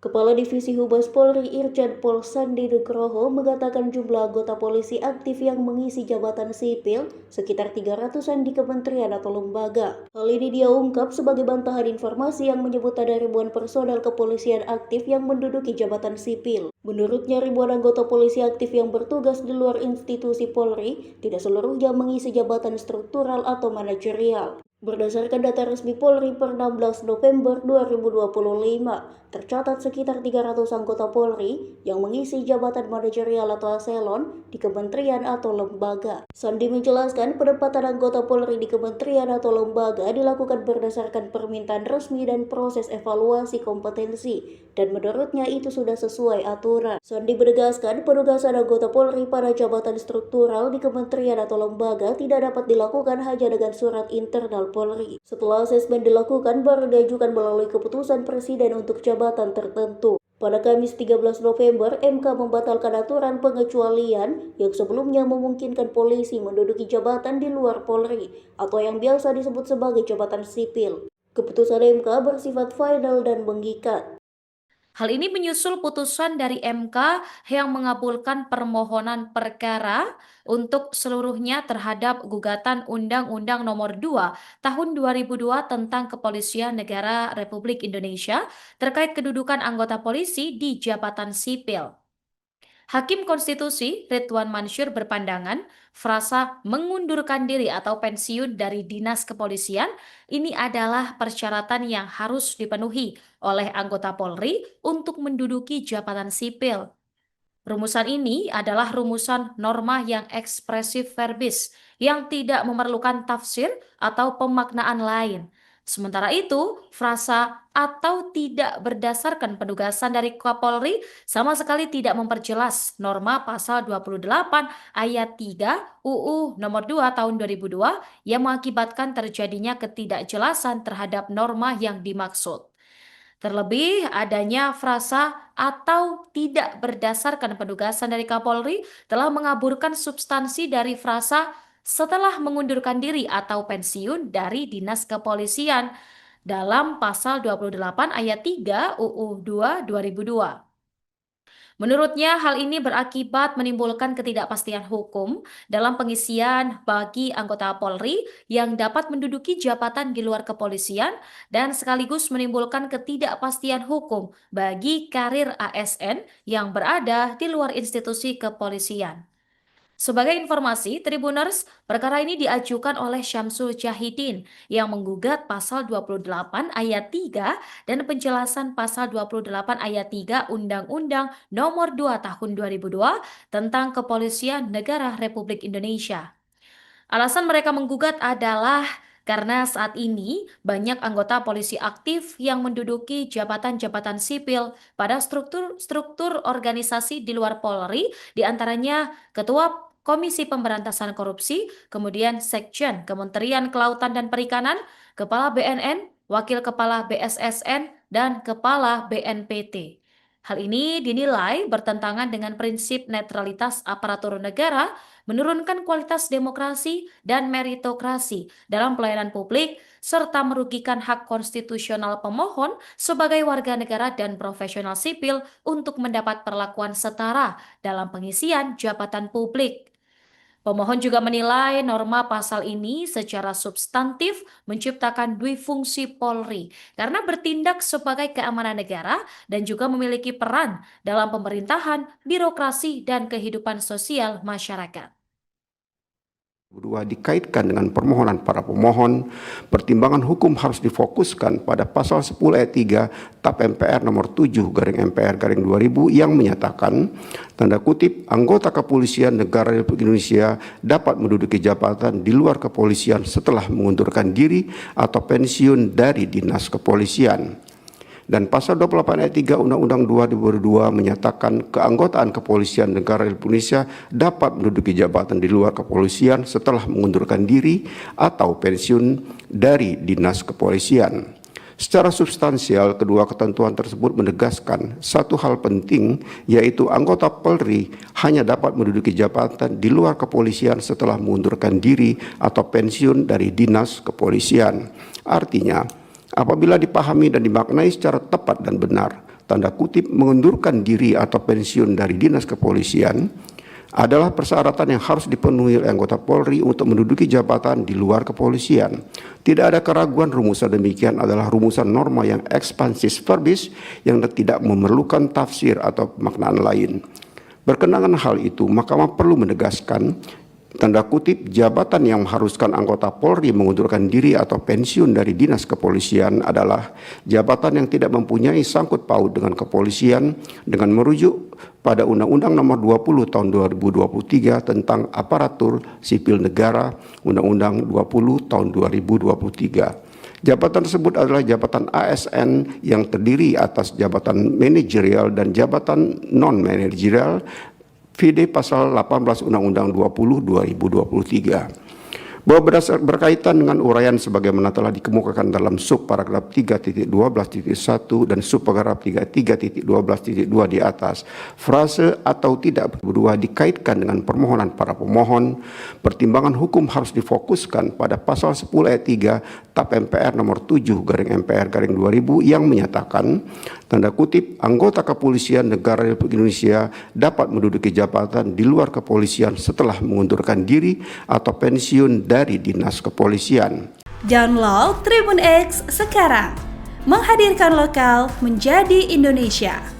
Kepala Divisi Humas Polri Irjen Pol Sandi Nugroho mengatakan jumlah anggota polisi aktif yang mengisi jabatan sipil sekitar 300-an di kementerian atau lembaga. Hal ini dia ungkap sebagai bantahan informasi yang menyebut ada ribuan personel kepolisian aktif yang menduduki jabatan sipil. Menurutnya, ribuan anggota polisi aktif yang bertugas di luar institusi Polri tidak seluruhnya mengisi jabatan struktural atau manajerial. Berdasarkan data resmi Polri per 16 November 2025, tercatat sekitar 300 anggota Polri yang mengisi jabatan manajerial atau eselon di kementerian atau lembaga. Sandi menjelaskan penempatan anggota Polri di kementerian atau lembaga dilakukan berdasarkan permintaan resmi dan proses evaluasi kompetensi, dan menurutnya itu sudah sesuai aturan. Sandi menegaskan penugasan anggota Polri pada jabatan struktural di kementerian atau lembaga tidak dapat dilakukan hanya dengan surat internal Polri. Setelah asesmen dilakukan, baru diajukan melalui keputusan Presiden untuk jabatan tertentu. Pada Kamis 13 November, MK membatalkan aturan pengecualian yang sebelumnya memungkinkan polisi menduduki jabatan di luar Polri atau yang biasa disebut sebagai jabatan sipil. Keputusan MK bersifat final dan mengikat. Hal ini menyusul putusan dari MK yang mengabulkan permohonan perkara untuk seluruhnya terhadap gugatan Undang-Undang Nomor 2 Tahun 2002 tentang Kepolisian Negara Republik Indonesia terkait kedudukan anggota polisi di jabatan sipil. Hakim Konstitusi Ridwan Mansur berpandangan frasa mengundurkan diri atau pensiun dari dinas kepolisian ini adalah persyaratan yang harus dipenuhi oleh anggota Polri untuk menduduki jabatan sipil. Rumusan ini adalah rumusan norma yang ekspresif verbis yang tidak memerlukan tafsir atau pemaknaan lain. Sementara itu, frasa atau tidak berdasarkan penugasan dari Kapolri sama sekali tidak memperjelas norma pasal 28 ayat 3 UU nomor 2 tahun 2002 yang mengakibatkan terjadinya ketidakjelasan terhadap norma yang dimaksud. Terlebih adanya frasa atau tidak berdasarkan penugasan dari Kapolri telah mengaburkan substansi dari frasa setelah mengundurkan diri atau pensiun dari dinas kepolisian dalam pasal 28 ayat 3 UU 2 2002. Menurutnya, hal ini berakibat menimbulkan ketidakpastian hukum dalam pengisian bagi anggota Polri yang dapat menduduki jabatan di luar kepolisian dan sekaligus menimbulkan ketidakpastian hukum bagi karir ASN yang berada di luar institusi kepolisian. Sebagai informasi, Tribuners, perkara ini diajukan oleh Syamsul Jahidin yang menggugat pasal 28 ayat 3 dan penjelasan pasal 28 ayat 3 Undang-Undang Nomor 2 Tahun 2002 tentang Kepolisian Negara Republik Indonesia. Alasan mereka menggugat adalah karena saat ini banyak anggota polisi aktif yang menduduki jabatan-jabatan sipil pada struktur organisasi di luar Polri, diantaranya Ketua Komisi Pemberantasan Korupsi, kemudian Sekjen Kementerian Kelautan dan Perikanan, Kepala BNN, Wakil Kepala BSSN, dan Kepala BNPT. Hal ini dinilai bertentangan dengan prinsip netralitas aparatur negara, menurunkan kualitas demokrasi dan meritokrasi dalam pelayanan publik, serta merugikan hak konstitusional pemohon sebagai warga negara dan profesional sipil untuk mendapat perlakuan setara dalam pengisian jabatan publik. Pemohon juga menilai norma pasal ini secara substantif menciptakan dui fungsi Polri karena bertindak sebagai keamanan negara dan juga memiliki peran dalam pemerintahan, birokrasi, dan kehidupan sosial masyarakat. Kedua, dikaitkan dengan permohonan para pemohon, pertimbangan hukum harus difokuskan pada pasal 10 ayat 3 TAP MPR nomor 7/MPR/2000 yang menyatakan, tanda kutip, anggota kepolisian negara Republik Indonesia dapat menduduki jabatan di luar kepolisian setelah mengundurkan diri atau pensiun dari dinas kepolisian. Dan pasal 28 ayat 3 Undang-Undang 2002 menyatakan keanggotaan kepolisian negara Indonesia dapat menduduki jabatan di luar kepolisian setelah mengundurkan diri atau pensiun dari dinas kepolisian. Secara substansial, kedua ketentuan tersebut menegaskan satu hal penting, yaitu anggota Polri hanya dapat menduduki jabatan di luar kepolisian setelah mengundurkan diri atau pensiun dari dinas kepolisian. Artinya, apabila dipahami dan dimaknai secara tepat dan benar, tanda kutip mengundurkan diri atau pensiun dari dinas kepolisian adalah persyaratan yang harus dipenuhi oleh anggota Polri untuk menduduki jabatan di luar kepolisian. Tidak ada keraguan rumusan demikian adalah rumusan norma yang expansis verbis yang tidak memerlukan tafsir atau pemaknaan lain. Berkenaan hal itu, Mahkamah perlu menegaskan tanda kutip jabatan yang mengharuskan anggota Polri mengundurkan diri atau pensiun dari dinas kepolisian adalah jabatan yang tidak mempunyai sangkut paut dengan kepolisian dengan merujuk pada Undang-Undang Nomor 20 Tahun 2023 tentang Aparatur Sipil Negara, Undang-Undang 20 Tahun 2023. Jabatan tersebut adalah jabatan ASN yang terdiri atas jabatan manajerial dan jabatan non-manajerial VD pasal 18 Undang-Undang 20 2023. Bahwa berkaitan dengan uraian sebagaimana telah dikemukakan dalam subparagraf 3.12.1 dan subparagraf 3.12.2 di atas, frase atau tidak berdua dikaitkan dengan permohonan para pemohon, pertimbangan hukum harus difokuskan pada pasal 10 ayat 3 TAP MPR nomor 7 MPR 2000 yang menyatakan tanda kutip anggota kepolisian negara Republik Indonesia dapat menduduki jabatan di luar kepolisian setelah mengundurkan diri atau pensiun dari dinas kepolisian. Download Tribun X sekarang, menghadirkan lokal menjadi Indonesia.